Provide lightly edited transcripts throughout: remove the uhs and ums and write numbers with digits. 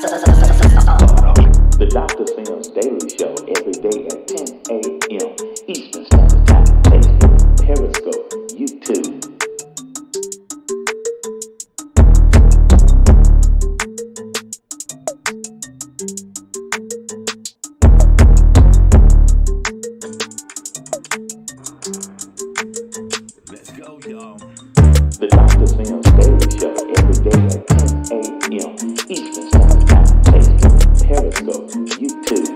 The Dr. Sam's Daily Show every day at 10 a.m. Eastern Standard Time. Facebook, Periscope, YouTube. Let's go, y'all. The Dr. Sam's Daily Show every day at 10 a.m. Eastern Standard Time. Facebook, Periscope, YouTube.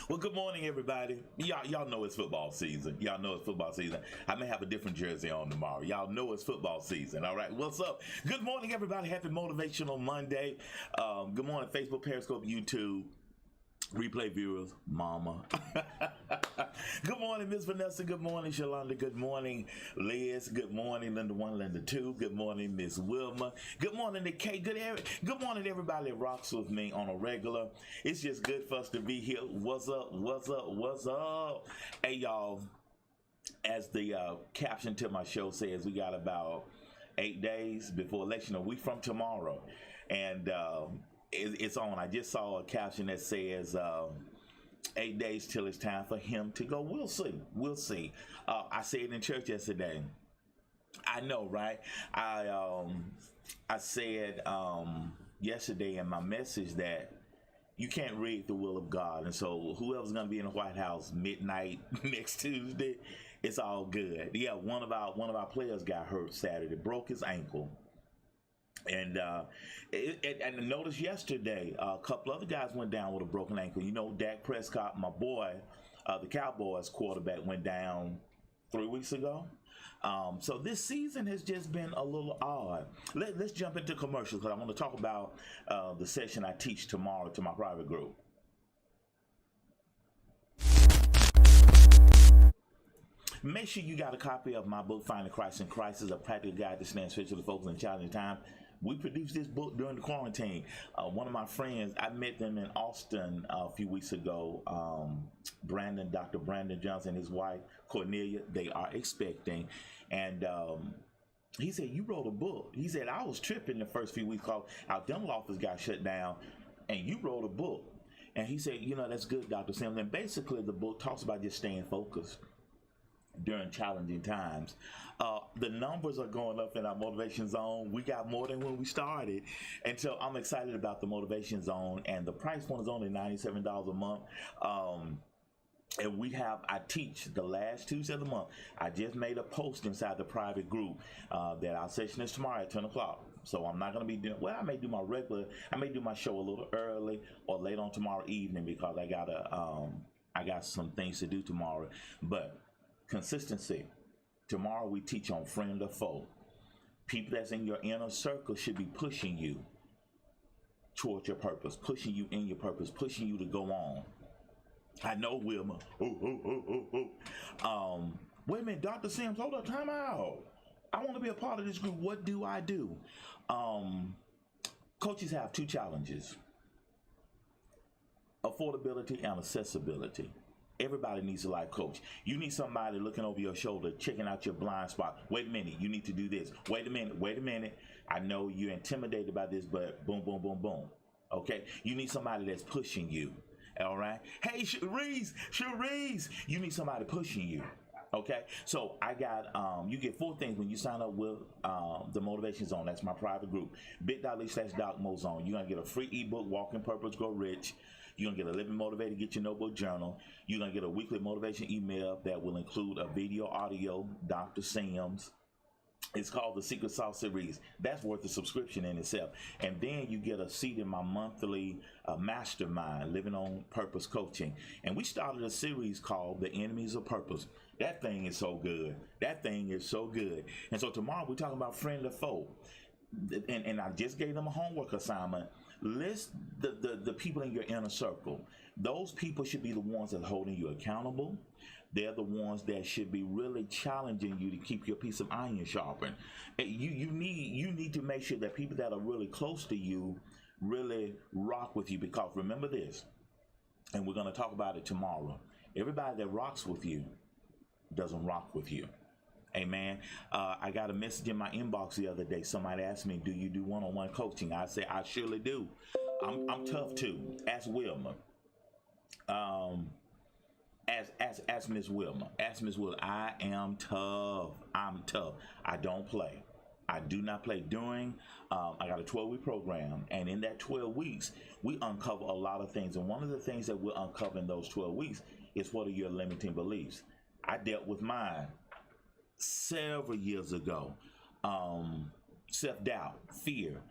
Well, good morning, everybody. Y'all know it's football season. Y'all know it's football season. I may have a different jersey on tomorrow. Y'all know it's football season. All right. What's up? Good morning, everybody. Happy Motivational Monday. Good morning, Facebook, Periscope, YouTube. Replay viewers, mama. Good morning, Miss Vanessa. Good morning, Shalonda. Good morning, Liz. Good morning, Linda 1, Linda 2. Good morning, Miss Wilma. Good morning, Nick K. Good morning, everybody that rocks with me on a regular. It's just good for us to be here. What's up? What's up? What's up? Hey, y'all. As the caption to my show says, we got about 8 days before election, a week from tomorrow. And it's on. I just saw a caption that says 8 days till it's time for him to go. We'll see. We'll see. I said in church yesterday. I know, right? I said yesterday in my message that you can't rig the will of God. And so whoever's going to be in the White House midnight next Tuesday, it's all good. Yeah, one of our players got hurt Saturday, broke his ankle. And and notice yesterday, a couple other guys went down with a broken ankle. You know, Dak Prescott, my boy, the Cowboys quarterback, went down 3 weeks ago. So this season has just been a little odd. Let's jump into commercials because I want to talk about the session I teach tomorrow to my private group. Make sure you got a copy of my book, Finding Christ in Crisis, a practical guide to stand spiritually focused in challenging times. We produced this book during the quarantine. One of my friends, I met them in Austin a few weeks ago. Dr. Brandon Johnson and his wife, Cornelia, they are expecting. And he said, you wrote a book. He said, I was tripping the first few weeks because our dental office got shut down, and you wrote a book. And he said, that's good, Dr. Sims. And basically, the book talks about just staying focused during challenging times. The numbers are going up in our Motivation Zone. We got more than when we started. And so I'm excited about the Motivation Zone. And the price point is only $97 a month. And I teach the last Tuesday of the month. I just made a post inside the private group that our session is tomorrow at 10 o'clock. So I'm not going to be doing, I may do my show a little early or late on tomorrow evening because I got some things to do tomorrow. But consistency. Tomorrow we teach on friend or foe. People that's in your inner circle should be pushing you towards your purpose, pushing you in your purpose, pushing you to go on. I know, Wilma. Wait a minute, Dr. Sims, hold up, time out. I want to be a part of this group. What do I do? Coaches have two challenges: affordability and accessibility. Everybody needs a life coach. You need somebody looking over your shoulder, checking out your blind spot. Wait a minute, you need to do this. Wait a minute. I know you're intimidated by this, but boom, boom, boom, boom. Okay? You need somebody that's pushing you. All right? Hey, Cherise, you need somebody pushing you. Okay, so I got you get 4 things when you sign up with the Motivation Zone. That's my private group. bit.ly/DocMoZone. You're gonna get a free ebook, Walk in Purpose, Grow Rich. You're gonna get a Living Motivated, get your notebook journal. You're gonna get a weekly motivation email that will include a video, audio, Dr. Sims. It's called the Secret Sauce series. That's worth a subscription in itself. And then you get a seat in my monthly mastermind, Living on Purpose Coaching. And we started a series called The Enemies of Purpose. That thing is so good. That thing is so good. And so tomorrow we're talking about friend or foe. And I just gave them a homework assignment. List the people in your inner circle. Those people should be the ones that are holding you accountable. They're the ones that should be really challenging you to keep your piece of iron sharpened. You need to make sure that people that are really close to you really rock with you, because remember this, and we're going to talk about it tomorrow. Everybody that rocks with you doesn't rock with you. Amen. I got a message in my inbox the other day. Somebody asked me, "Do you do one-on-one coaching?" I say, "I surely do." I'm tough too. Ask Wilma. Ask Miss Wilma. Ask Miss Wilma. I am tough. I'm tough. I don't play. I do not play. I got a 12-week program, and in that 12 weeks, we uncover a lot of things. And one of the things that we'll uncover in those 12 weeks is, what are your limiting beliefs? I dealt with mine several years ago. Self-doubt, fear.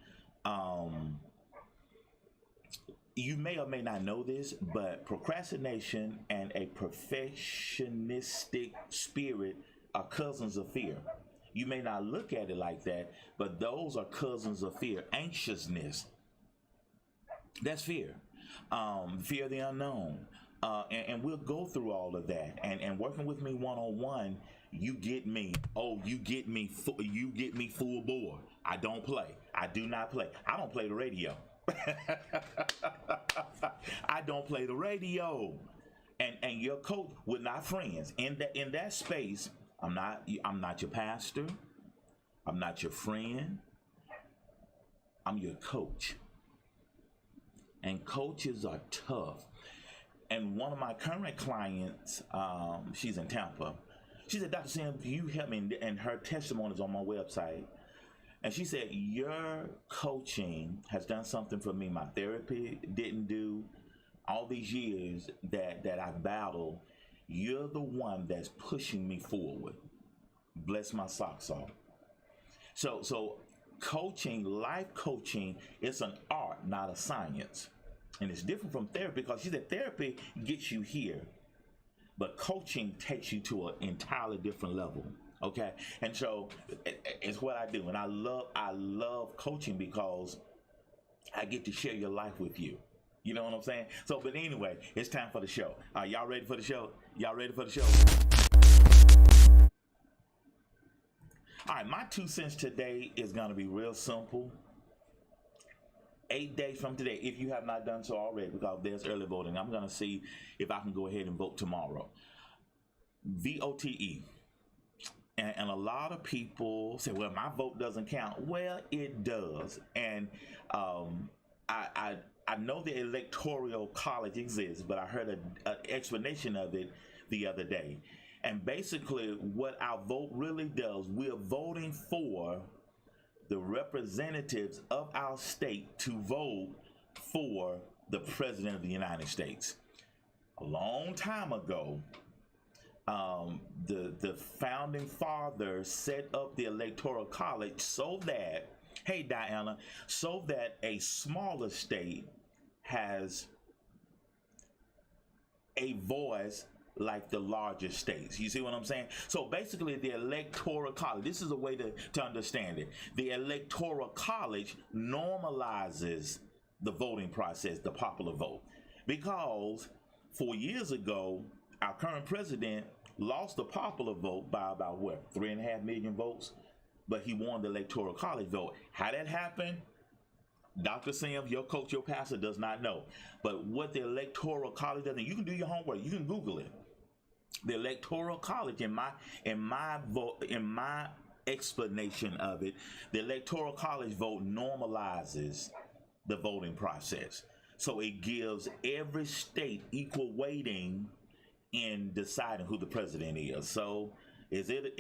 You may or may not know this, but procrastination and a perfectionistic spirit are cousins of fear. You may not look at it like that, but those are cousins of fear. Anxiousness, that's fear. Fear of the unknown. And we'll go through all of that. And working with me one-on-one, you get me. Oh, you get me full bore. I don't play. I do not play. I don't play the radio. I don't play the radio. And your coach, we're not friends. In that space, I'm not your pastor. I'm not your friend. I'm your coach. And coaches are tough. And one of my current clients, she's in Tampa. She said, "Dr. Sam, can you help me?" And her testimony is on my website. And she said, "Your coaching has done something for me my therapy didn't do. All these years that I've battled, you're the one that's pushing me forward." Bless my socks off. So coaching, life coaching, is an art, not a science. And it's different from therapy, because she said therapy gets you here, but coaching takes you to an entirely different level. Okay, and so it's what I do, and I love coaching because I get to share your life with you. You know what I'm saying? So, but anyway, it's time for the show. Are y'all ready for the show? Y'all ready for the show? All right, my 2 cents today is going to be real simple. 8 days from today, if you have not done so already, because there's early voting, I'm going to see if I can go ahead and vote tomorrow. VOTE. And a lot of people say, "Well, my vote doesn't count." Well, it does. And I know the Electoral College exists, but I heard an explanation of it the other day. And basically, what our vote really does, we're voting for the representatives of our state to vote for the President of the United States. A long time ago, the founding fathers set up the Electoral College so that, hey Diana, so that a smaller state has a voice like the larger states. You see what I'm saying? So basically, the Electoral College, this is a way to understand it. The Electoral College normalizes the voting process, the popular vote. Because 4 years ago, our current president lost the popular vote by about 3.5 million votes, but he won the Electoral College vote. How that happened, Dr. Sam, your coach, your pastor, does not know. But what the Electoral College does, and you can do your homework, you can Google it. The Electoral College, in my explanation of it, the Electoral College vote normalizes the voting process. So it gives every state equal weighting in deciding who the president is. So is it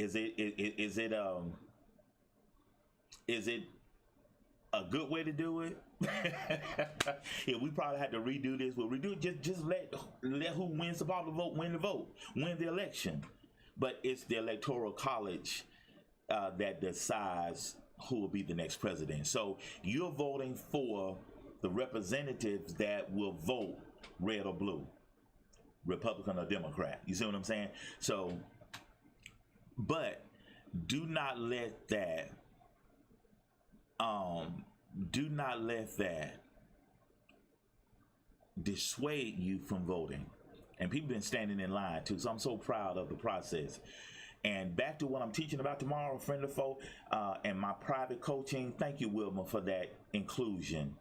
a good way to do it? Yeah, we probably had to redo this. We'll redo it. Just let who wins the popular vote win the vote, win the election. But it's the electoral college that decides who will be the next president. So you're voting for the representatives that will vote red or blue, Republican or Democrat. You see what I'm saying? So, but do not let that dissuade you from voting. And people been standing in line too, so I'm so proud of the process. And back to what I'm teaching about tomorrow, friend of foe, and my private coaching. Thank you, Wilma, for that inclusion.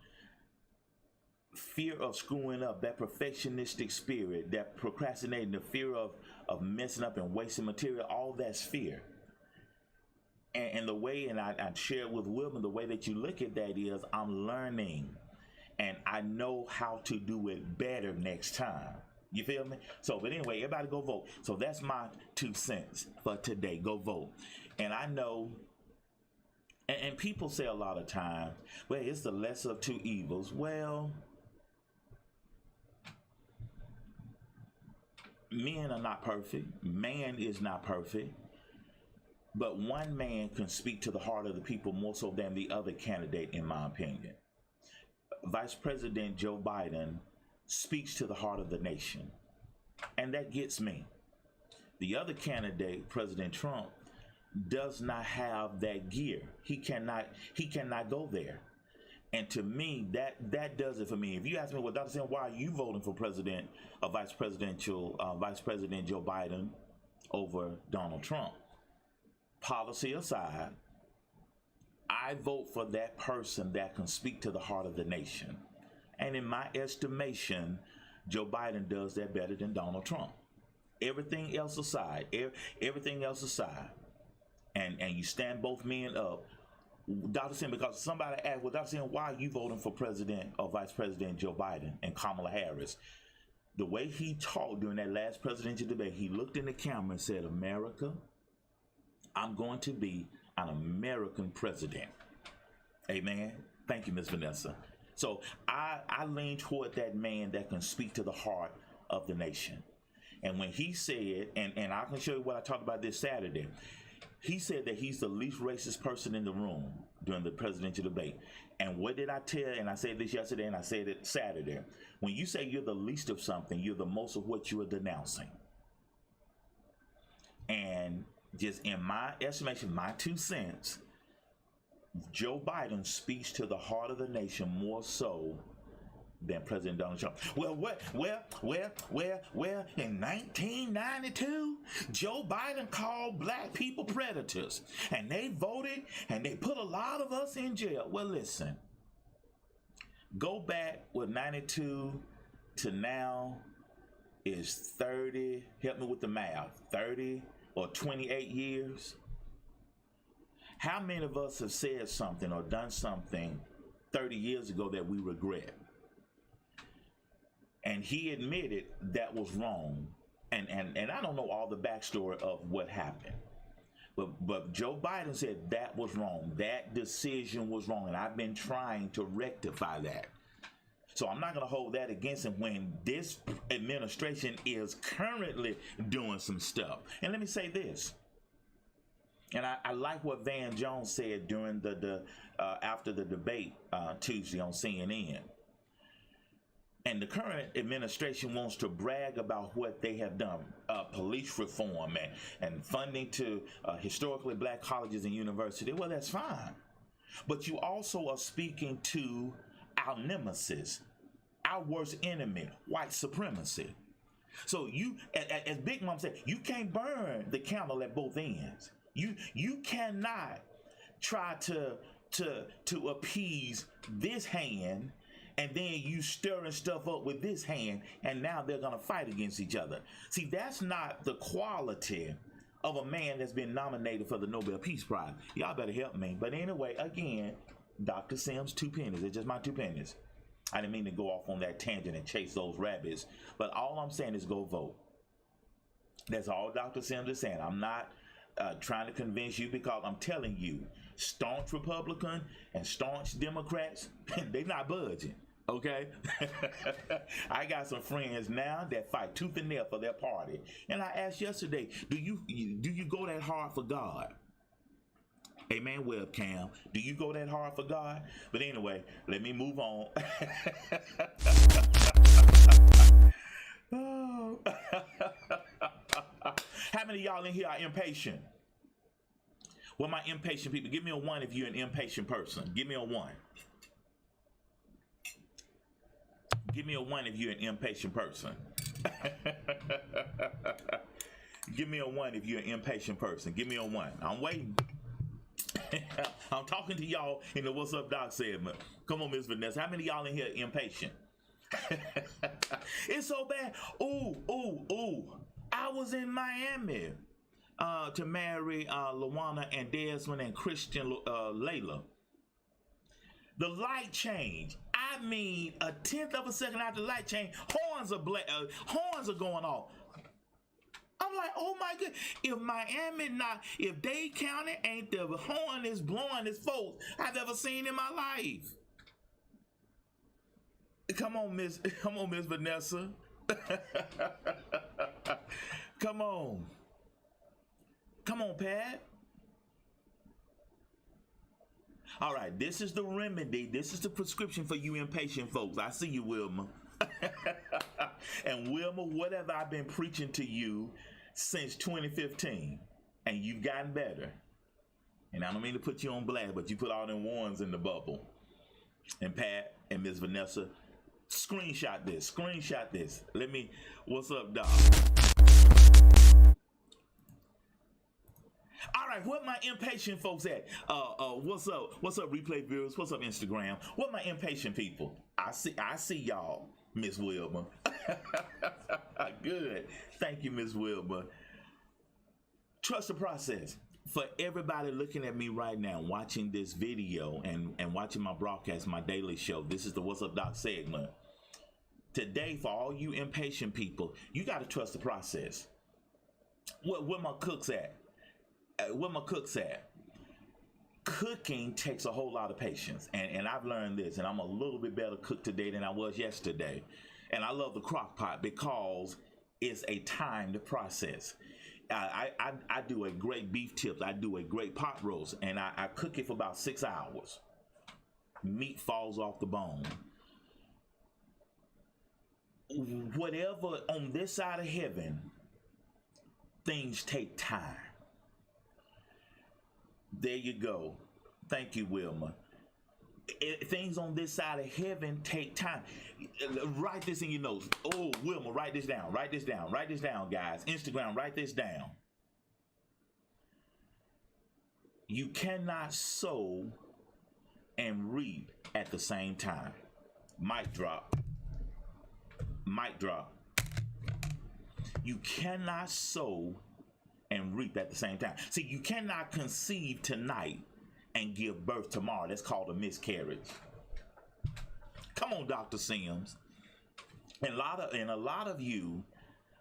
Fear of screwing up, that perfectionistic spirit, that procrastinating, the fear of messing up and wasting material, all that's fear. And the way, and I shared with Wilma, the way that you look at that is, I'm learning, and I know how to do it better next time. You feel me? So, but anyway, everybody go vote. So that's my 2 cents for today. Go vote. And I know, and people say a lot of times, well, it's the lesser of two evils. Well, men are not perfect. Man is not perfect. But one man can speak to the heart of the people more so than the other candidate, in my opinion. Vice President Joe Biden speaks to the heart of the nation, and that gets me. The other candidate, President Trump, does not have that gear. He cannot go there. And to me, that does it for me. If you ask me, well, Dr. Sam, why are you voting for Vice President Joe Biden over Donald Trump? Policy aside, I vote for that person that can speak to the heart of the nation. And in my estimation, Joe Biden does that better than Donald Trump. Everything else aside, and you stand both men up. Dr. Sim, because somebody asked, well, Dr. Sim, why are you voting for President or Vice President Joe Biden and Kamala Harris? The way he talked during that last presidential debate, he looked in the camera and said, America, I'm going to be an American president. Amen. Thank you, Miss Vanessa. So I lean toward that man that can speak to the heart of the nation. And when he said, and I can show you what I talked about this Saturday, he said that he's the least racist person in the room during the presidential debate. And what did I tell? And I said this yesterday and I said it Saturday. When you say you're the least of something, you're the most of what you are denouncing. And just in my estimation, my 2 cents, Joe Biden speaks to the heart of the nation more so than President Donald Trump. Well, in 1992, Joe Biden called black people predators, and they voted, and they put a lot of us in jail. Well, listen, go back with 92 to now is 30, help me with the math, 30 or 28 years. How many of us have said something or done something 30 years ago that we regret? And he admitted that was wrong. And I don't know all the backstory of what happened. But Joe Biden said that was wrong. That decision was wrong. And I've been trying to rectify that. So I'm not going to hold that against him when this administration is currently doing some stuff. And let me say this. And I like what Van Jones said during the after the debate Tuesday on CNN. And the current administration wants to brag about what they have done, police reform and funding to historically black colleges and universities. Well, that's fine. But you also are speaking to our nemesis, our worst enemy, white supremacy. So you, as Big Mom said, you can't burn the candle at both ends. You cannot try to appease this hand, and then you stirring stuff up with this hand, and now they're gonna fight against each other. See, that's not the quality of a man that's been nominated for the Nobel Peace Prize. Y'all better help me. But anyway, again, Dr. Sims, 2 pennies. It's just my 2 pennies. I didn't mean to go off on that tangent and chase those rabbits. But all I'm saying is go vote. That's all Dr. Sims is saying. I'm not trying to convince you, because I'm telling you, staunch Republican and staunch Democrats, they're not budging. Okay. I got some friends now that fight tooth and nail for their party. And I asked yesterday, do you go that hard for God? Amen, webcam. Do you go that hard for God? But anyway, let me move on. Oh. How many of y'all in here are impatient? Well, my impatient people, give me a 1 if you're an impatient person. Give me a 1. Give me a 1 if you're an impatient person. Give me a 1 if you're an impatient person. Give me a 1. I'm waiting. I'm talking to y'all in the What's Up Doc segment. Come on, Miss Vanessa. How many of y'all in here impatient? It's so bad. Ooh. I was in Miami to marry Lawana and Desmond and Christian Layla. The light changed. I mean, a 10th of a second after the light change, horns are going off. I'm like, oh my God! If Dade County ain't the horn is blowing as folks I've ever seen in my life. Come on, Miss Vanessa. Come on, Pat. All right, this is the remedy. This is the prescription for you impatient folks. I see you, Wilma. And Wilma, what have I been preaching to you since 2015? And you've gotten better. And I don't mean to put you on blast, but you put all them ones in the bubble. And Pat and Miss Vanessa, screenshot this. What's up, Doc? All right, what my impatient folks at? What's up, replay viewers? What's up, Instagram? What my impatient people? I see y'all, Miss Wilma. Good. Thank you, Miss Wilma. Trust the process. For everybody looking at me right now, watching this video and watching my broadcast, my daily show, this is the What's Up Doc segment. Today, for all you impatient people, you got to trust the process. Where my cooks at? Cooking takes a whole lot of patience, and I've learned this, and I'm a little bit better cook today than I was yesterday. And I love the crock pot because it's a timed process. I do a great beef tips. I do a great pot roast, and I cook it for about 6 hours. Meat falls off the bone. Whatever on this side of heaven, things take time. There you go. Thank you, Wilma. Things on this side of heaven take time. Write this in your notes. Oh, Wilma, write this down, guys. Instagram, write this down. You cannot sow and reap at the same time. Mic drop. You cannot sow and reap at the same time. See, you cannot conceive tonight and give birth tomorrow. That's called a miscarriage. Come on, Dr. Sims. And a lot of you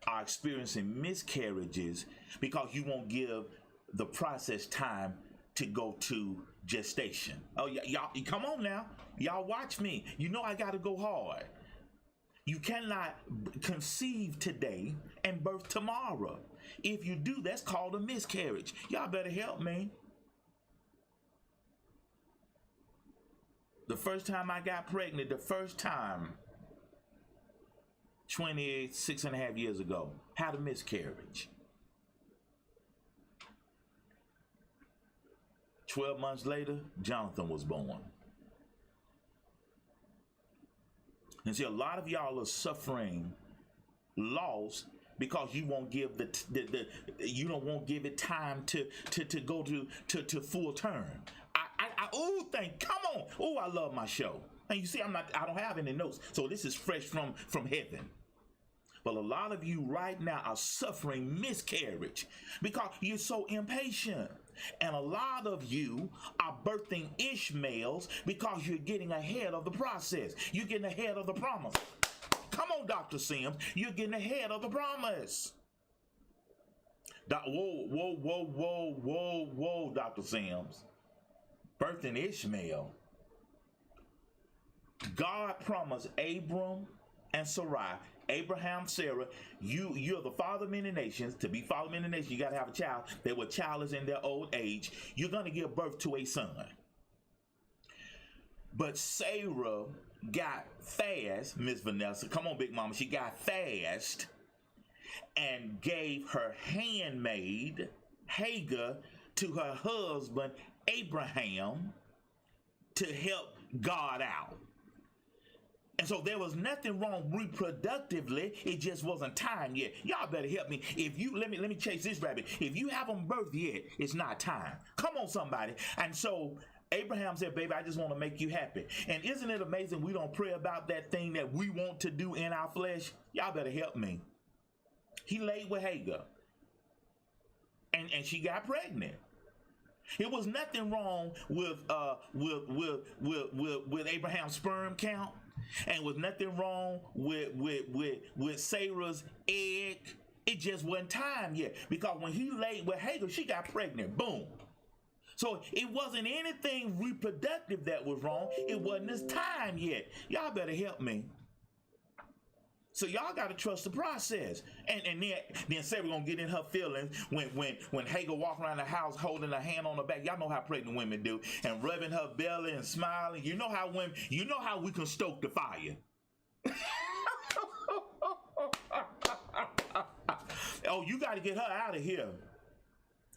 are experiencing miscarriages because you won't give the process time to go to gestation. Oh, y'all, come on now. Y'all watch me. You know I got to go hard. You cannot conceive today and birth tomorrow. If you do, that's called a miscarriage. Y'all better help me. The first time I got pregnant, 26 and a half years ago, had a miscarriage. 12 months later, Jonathan was born. And see, a lot of y'all are suffering loss because you won't give you don't want to give it time to go to full term. Come on. Oh, I love my show. And you see, I don't have any notes. So this is fresh from heaven. But a lot of you right now are suffering miscarriage because you're so impatient. And a lot of you are birthing Ishmaels because you're getting ahead of the process. You're getting ahead of the promise. Come on, Dr. Sims. You're getting ahead of the promise. Whoa, Dr. Sims. Birthing Ishmael. God promised Abram and Sarai, Abraham, Sarah, you're the father of many nations. To be father of many nations, you got to have a child. They were childless in their old age. You're going to give birth to a son. But Sarah got fast, Miss Vanessa. Come on, Big Mama. She got fast and gave her handmaid, Hagar, to her husband, Abraham, to help God out. And so there was nothing wrong reproductively. It just wasn't time yet. Y'all better help me. If you let me chase this rabbit. If you haven't birthed yet, it's not time. Come on, somebody. And so Abraham said, baby, I just want to make you happy. And isn't it amazing we don't pray about that thing that we want to do in our flesh? Y'all better help me. He laid with Hagar. And she got pregnant. It was nothing wrong with Abraham's sperm count. And was nothing wrong with Sarah's egg. It just wasn't time yet. Because when he laid with Hagar, she got pregnant. Boom. So it wasn't anything reproductive that was wrong. It wasn't his time yet. Y'all better help me. So y'all got to trust the process. And then Sarah gonna get in her feelings when Hagar walk around the house holding her hand on her back. Y'all know how pregnant women do, and rubbing her belly and smiling. You know how we can stoke the fire. Oh, you got to get her out of here.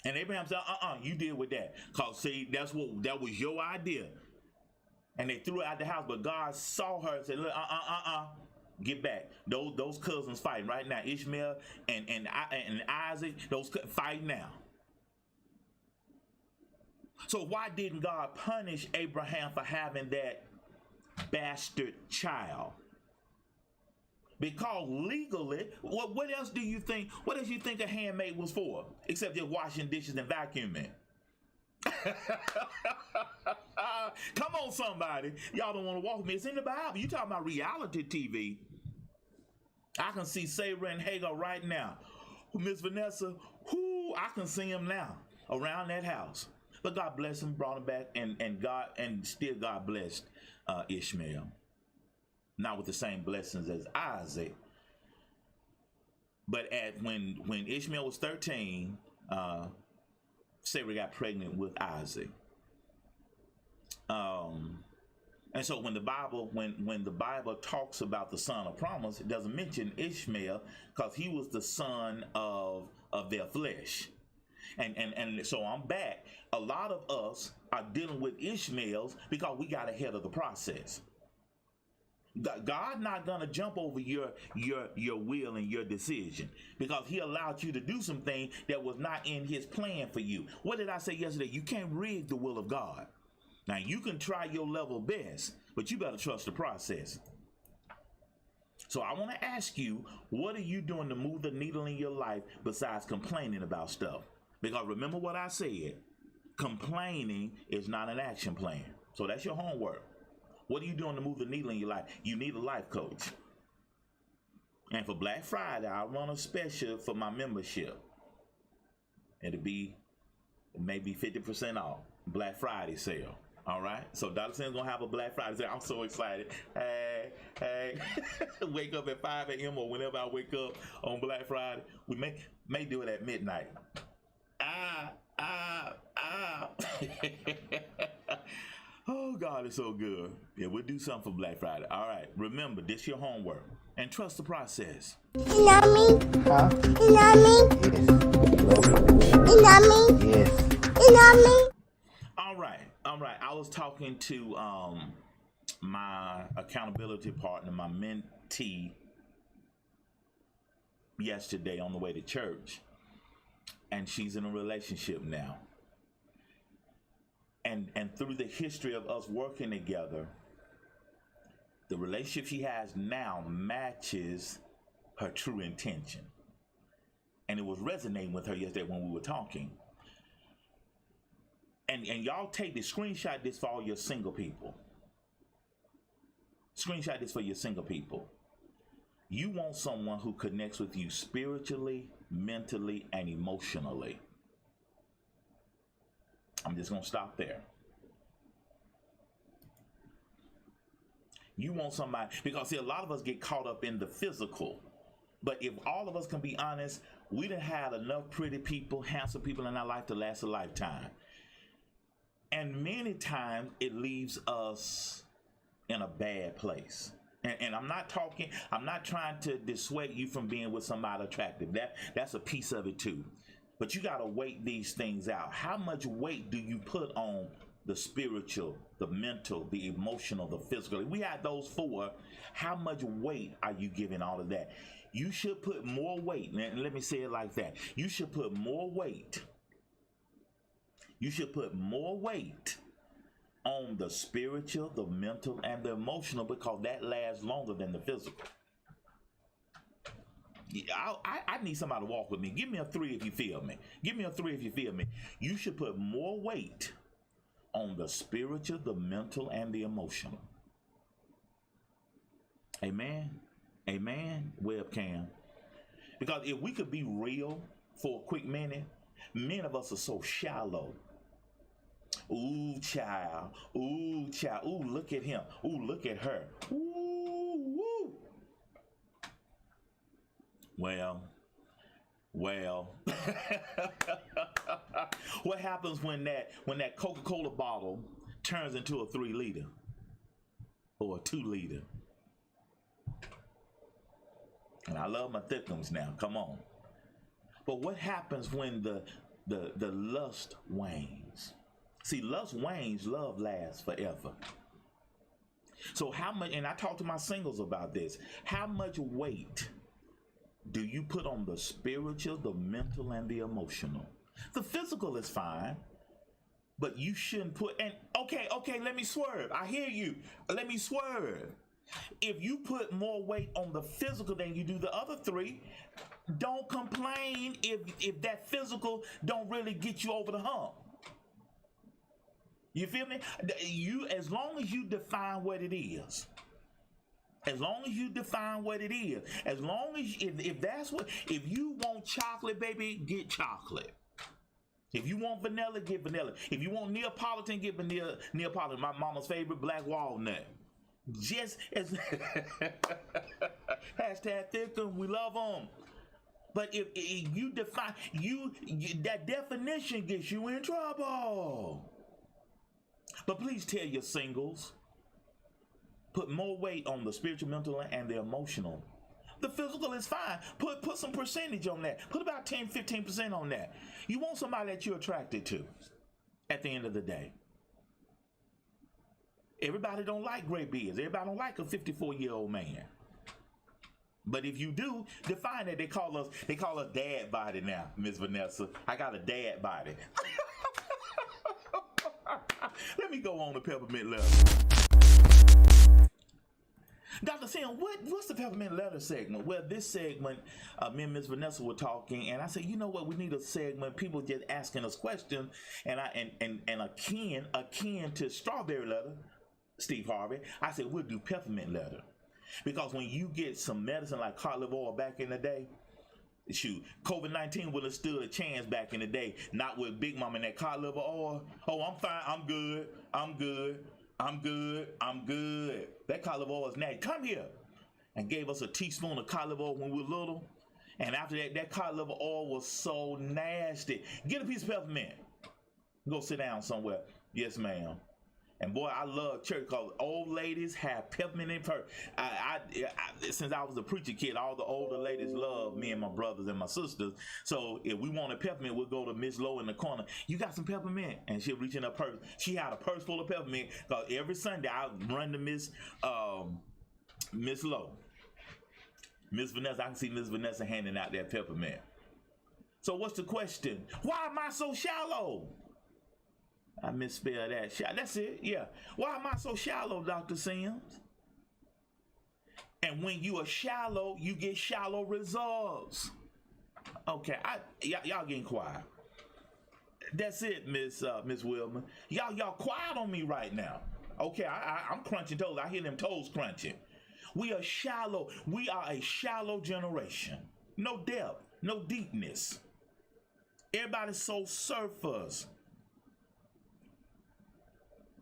And Abraham said, you deal with that. Cause see, that was your idea. And they threw her out the house, but God saw her and said, look, get back. Those cousins fighting right now. Ishmael and Isaac, those fighting now. So why didn't God punish Abraham for having that bastard child? Because legally, what else do you think? What else you think a handmaid was for? Except just washing dishes and vacuuming. Come on, somebody. Y'all don't want to walk with me. It's in the Bible. You talking about reality TV. I can see Sarah and Hagar right now. Miss Vanessa, I can see him now around that house. But God blessed him, brought him back, and still God blessed Ishmael. Not with the same blessings as Isaac. But when Ishmael was 13, Sarah got pregnant with Isaac. And so when the Bible talks about the son of promise, it doesn't mention Ishmael because he was the son of their flesh. And so I'm back. A lot of us are dealing with Ishmaels because we got ahead of the process. God not gonna jump over your will and your decision because he allowed you to do something that was not in his plan for you. What did I say yesterday? You can't rig the will of God. Now you can try your level best, but you better trust the process. So I want to ask you, what are you doing to move the needle in your life besides complaining about stuff? Because remember what I said, complaining is not an action plan. So that's your homework. What are you doing to move the needle in your life? You need a life coach. And for Black Friday, I'll run a special for my membership. It'll be maybe 50% off. Black Friday sale. All right? So Dr. Sam's going to have a Black Friday sale. I'm so excited. Hey. Wake up at 5 a.m. or whenever I wake up on Black Friday. We may do it at midnight. Oh, God, it's so good. Yeah, we'll do something for Black Friday. All right. Remember, this is your homework. And trust the process. You know me? Huh? You know me? Yes. You know me? Yes. You know me? All right. I was talking to my accountability partner, my mentee, yesterday on the way to church. And she's in a relationship now. And through the history of us working together, the relationship she has now matches her true intention. And it was resonating with her yesterday when we were talking. And y'all take this, screenshot this for all your single people. Screenshot this for your single people. You want someone who connects with you spiritually, mentally, and emotionally. I'm just going to stop there. You want somebody, because see, a lot of us get caught up in the physical. But if all of us can be honest, we done had enough pretty people, handsome people in our life to last a lifetime. And many times it leaves us in a bad place. And I'm not trying to dissuade you from being with somebody attractive. That's a piece of it too. But you got to weigh these things out. How much weight do you put on the spiritual, the mental, the emotional, the physical? We had those four. How much weight are you giving all of that? You should put more weight, and let me say it like that. You should put more weight. You should put more weight on the spiritual, the mental, and the emotional, because that lasts longer than the physical. I need somebody to walk with me. Give me a 3 if you feel me. Give me a 3 if you feel me. You should put more weight on the spiritual, the mental, and the emotional. Amen. Amen. Webcam. Because if we could be real for a quick minute, many of us are so shallow. Ooh, child. Ooh, child. Ooh, look at him. Ooh, look at her. Ooh, woo. Well. What happens when that Coca-Cola bottle turns into a 3-liter or a 2-liter? And I love my thickums now. Come on. But what happens when the lust wanes? See, lust wanes, love lasts forever. So how much, and I talk to my singles about this, how much weight do you put on the spiritual, the mental, and the emotional? The physical is fine, but you shouldn't put, and okay, let me swerve. I hear you. Let me swerve. If you put more weight on the physical than you do the other 3, don't complain if that physical don't really get you over the hump. You feel me? As long as you define what it is. As long as you define what it is. As long as, if you want chocolate, baby, get chocolate. If you want vanilla, get vanilla. If you want Neapolitan, get Neapolitan. My mama's favorite, black walnut. Just as hashtag Thickum, we love them. But if you define, that definition gets you in trouble. But please tell your singles, put more weight on the spiritual, mental, and the emotional. The physical is fine. Put some percentage on that. Put about 10, 15% on that. You want somebody that you're attracted to at the end of the day. Everybody don't like gray beards. Everybody don't like a 54-year-old man. But if you do, define it. They call us dad body now, Miss Vanessa. I got a dad body. Let me go on to Peppermint Leather. Dr. Sam, what's the Peppermint Leather segment? Well, this segment, me and Miss Vanessa were talking, and I said, you know what, we need a segment. People just asking us questions, and akin to strawberry leather, Steve Harvey. I said we'll do peppermint leather, because when you get some medicine like cod liver oil back in the day, shoot, COVID-19 would have stood a chance back in the day. Not with Big Mama and that cod liver oil. Oh, I'm fine. I'm good. That cod liver oil is nasty. Come here. And gave us a teaspoon of cod liver oil when we were little. And after that cod liver oil was so nasty. Get a piece of peppermint. Go sit down somewhere. Yes, ma'am. And boy, I love church because old ladies have peppermint in her. Since I was a preacher kid, all the older ladies love me and my brothers and my sisters. So if we want a peppermint, we'll go to Miss Lowe in the corner. You got some peppermint? And she'll reach in her purse. She had a purse full of peppermint because every Sunday I run to Miss Lowe. Miss Vanessa, I can see Miss Vanessa handing out that peppermint. So what's the question? Why am I so shallow? I misspelled that. That's it. Yeah. Why am I so shallow, Dr. Sims? And when you are shallow, you get shallow results. Okay. Y'all getting quiet. That's it, Miss Wilman. Y'all quiet on me right now. Okay. I'm crunching toes. I hear them toes crunching. We are shallow. We are a shallow generation. no depth, no deepness. Everybody's so surface.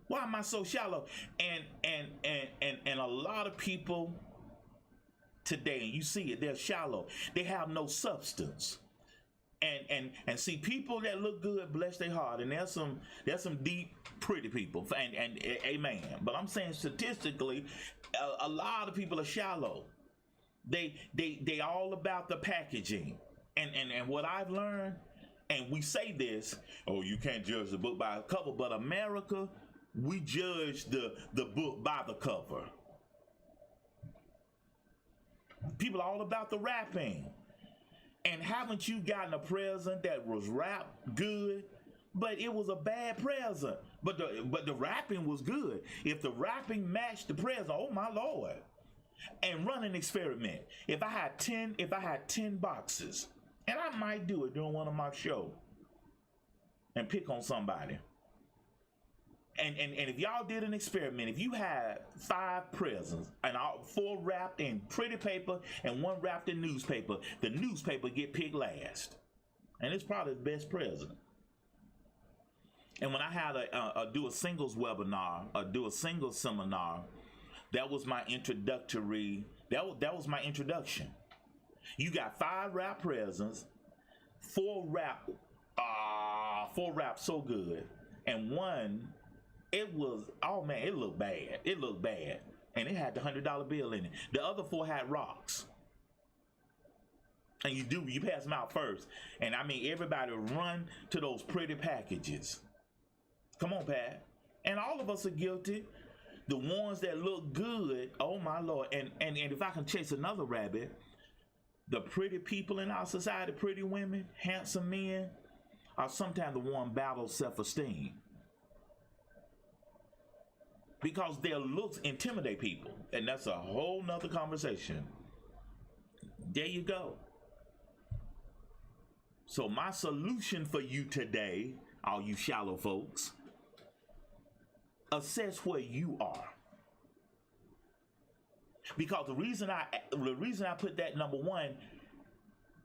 Why am I so shallow? And a lot of people today, and you see it, they're shallow. They have no substance. And see, people that look good, bless their heart, and there's some deep, pretty people, and amen. But I'm saying statistically, a lot of people are shallow. They all about the packaging, and what I've learned, and we say this, oh, you can't judge the book by a cover, but America, we judge the book by the cover. People are all about the rapping. And haven't you gotten a present that was wrapped good, but it was a bad present? But the wrapping was good. If the wrapping matched the present, oh my Lord. And run an experiment. If I had 10 boxes, and I might do it during one of my shows, and pick on somebody. And if y'all did an experiment, if you had 5 presents and 4 wrapped in pretty paper and 1 wrapped in newspaper, the newspaper get picked last, and it's probably the best present. And when I had do a singles webinar, do a singles seminar, that was my introductory. That was my introduction. You got 5 wrapped presents, 4 wrapped so good, and 1. It was, oh man, it looked bad. It looked bad. And it had the $100 bill in it. The other 4 had rocks. And you pass them out first. And I mean, everybody run to those pretty packages. Come on, Pat. And all of us are guilty. The ones that look good, oh my Lord. And if I can chase another rabbit, the pretty people in our society, pretty women, handsome men, are sometimes the one battle self-esteem. Because their looks intimidate people. And that's a whole nother conversation. There you go. So my solution for you today, all you shallow folks, assess where you are. Because the reason I put that number 1,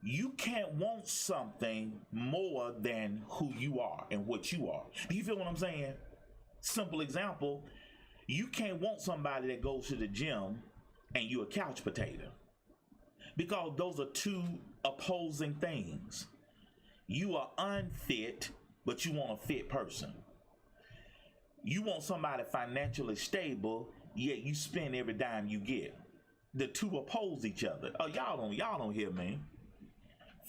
you can't want something more than who you are and what you are. Do you feel what I'm saying? Simple example. You can't want somebody that goes to the gym and you a couch potato. Because those are 2 opposing things. You are unfit, but you want a fit person. You want somebody financially stable, yet you spend every dime you get. The 2 oppose each other. Oh, y'all don't hear me.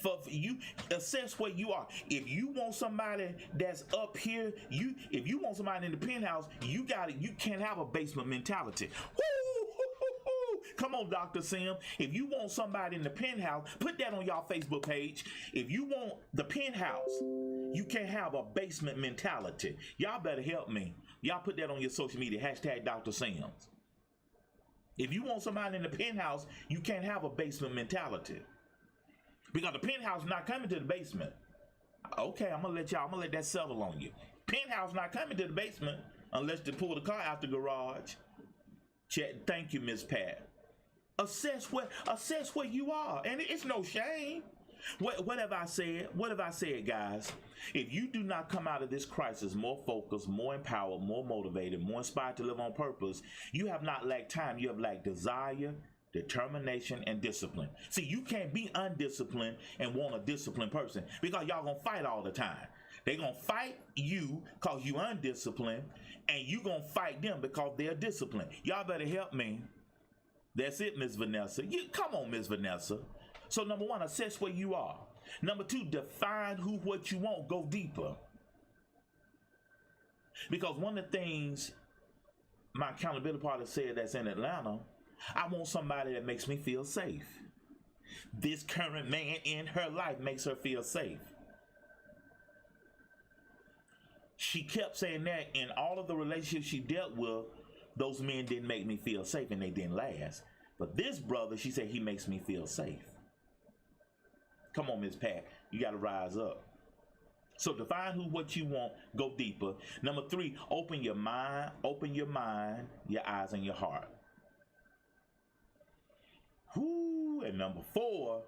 For you, assess where you are. If you want somebody that's up here, if you want somebody in the penthouse, you can't have a basement mentality. Woo! Come on, Dr. Sim. If you want somebody in the penthouse, put that on y'all Facebook page. If you want the penthouse, you can't have a basement mentality. Y'all better help me. Y'all put that on your social media, hashtag Dr. Sims. If you want somebody in the penthouse, you can't have a basement mentality. Because the penthouse not coming to the basement. Okay, I'm gonna let that settle on you. Penthouse not coming to the basement unless they pull the car out the garage. Thank you, Miss Pat. Assess where you are, and it's no shame. What have I said? What have I said, guys? If you do not come out of this crisis more focused, more empowered, more motivated, more inspired to live on purpose, you have not lacked time. You have lacked desire, determination, and discipline. See, you can't be undisciplined and want a disciplined person, because y'all gonna fight all the time. They gonna fight you because you undisciplined, and you gonna fight them because they're disciplined. Y'all better help me. That's it, Miss Vanessa. Come on, Miss Vanessa. So number 1, assess where you are. Number 2, define what you want. Go deeper. Because one of the things my accountability partner said that's in Atlanta, I want somebody that makes me feel safe. This current man in her life makes her feel safe. She kept saying that in all of the relationships she dealt with, those men didn't make me feel safe and they didn't last. But this brother, she said, he makes me feel safe. Come on, Miss Pat, you got to rise up. So define what you want, go deeper. Number 3, open your mind, your eyes, and your heart. Whoo, and number 4,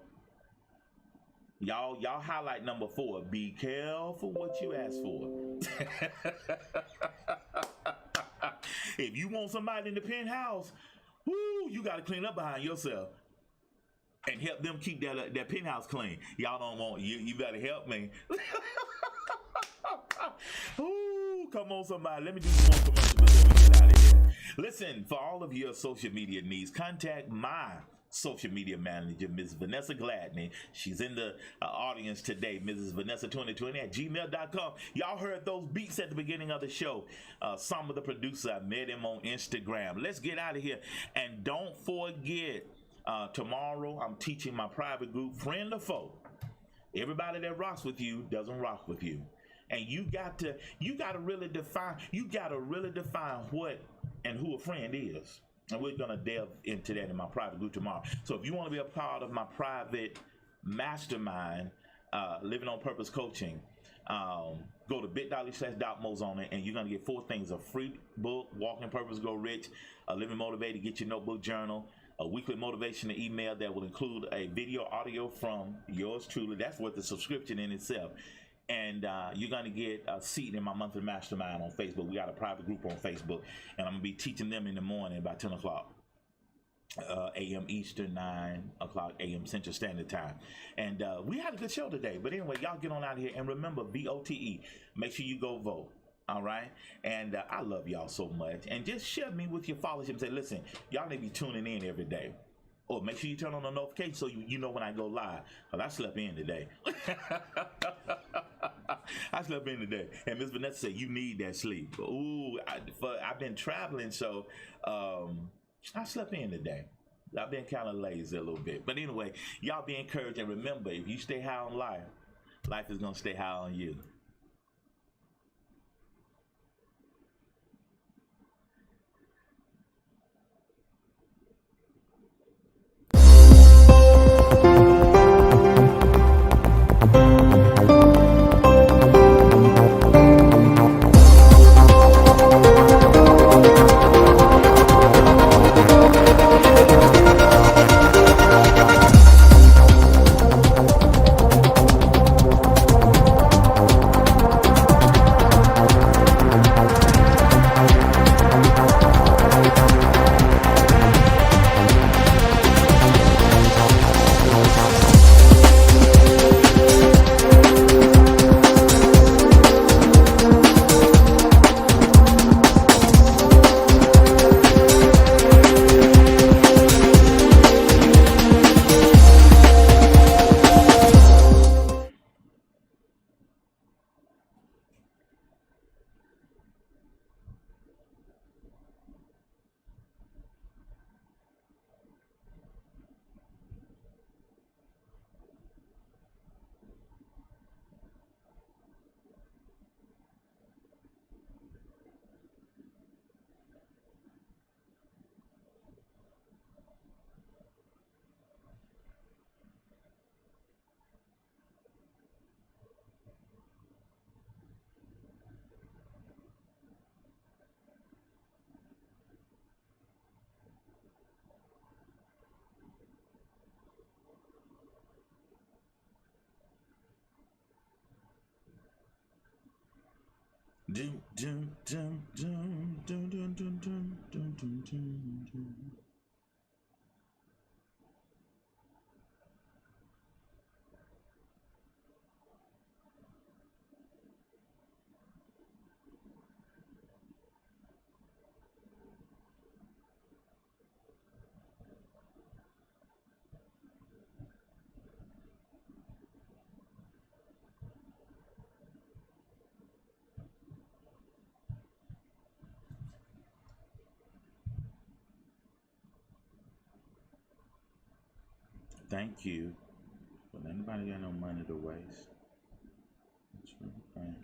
Y'all highlight number 4. Be careful what you ask for. If you want somebody in the penthouse, whoo, you got to clean up behind yourself and help them keep that penthouse clean. Y'all don't want you better help me. Ooh, come on, somebody. Let me do some more commercials before we get out of here. Listen, for all of your social media needs, contact my social media manager, Ms. Vanessa Gladney. She's in the audience today, Mrs. Vanessa 2020 at gmail.com. Y'all heard those beats at the beginning of the show. Some of the producer, I met him on Instagram. Let's get out of here. And don't forget, tomorrow I'm teaching my private group, Friend or Foe. Everybody that rocks with you doesn't rock with you. And you got to really define what and who a friend is. And we're going to delve into that in my private group tomorrow. So if you want to be a part of my private mastermind, Living on Purpose Coaching, go to bit.ly/DocMo's and you're going to get 4 things: a free book, Walking Purpose, Go Rich, a Living Motivated, get your notebook journal, a weekly motivational email that will include a video, audio from yours truly. That's worth the subscription in itself. And you're going to get a seat in my monthly mastermind on Facebook. We got a private group on Facebook, and I'm going to be teaching them in the morning by 10 o'clock a.m. Eastern, 9 o'clock a.m. Central Standard Time. And we had a good show today. But anyway, y'all get on out of here. And remember, VOTE. Make sure you go vote. All right? And I love y'all so much. And just share me with your followers and say, listen, y'all need to be tuning in every day. Or make sure you turn on the notification so you know when I go live. Because I slept in today. I slept in today. And Miss Vanessa said, you need that sleep. Ooh, I've been traveling, so I slept in today. I've been kind of lazy a little bit. But anyway, y'all be encouraged. And remember, if you stay high on life, life is going to stay high on you. Doom, doom, doom, doom, doom, doom, doom, doom, doom, doom, doom. Thank you. But anybody got no money to waste? That's really fine.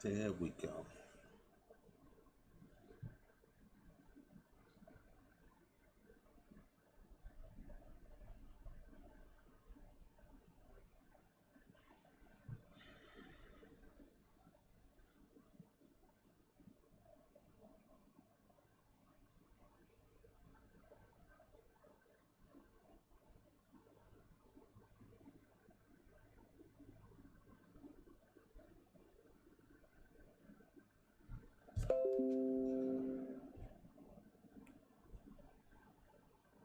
There we go.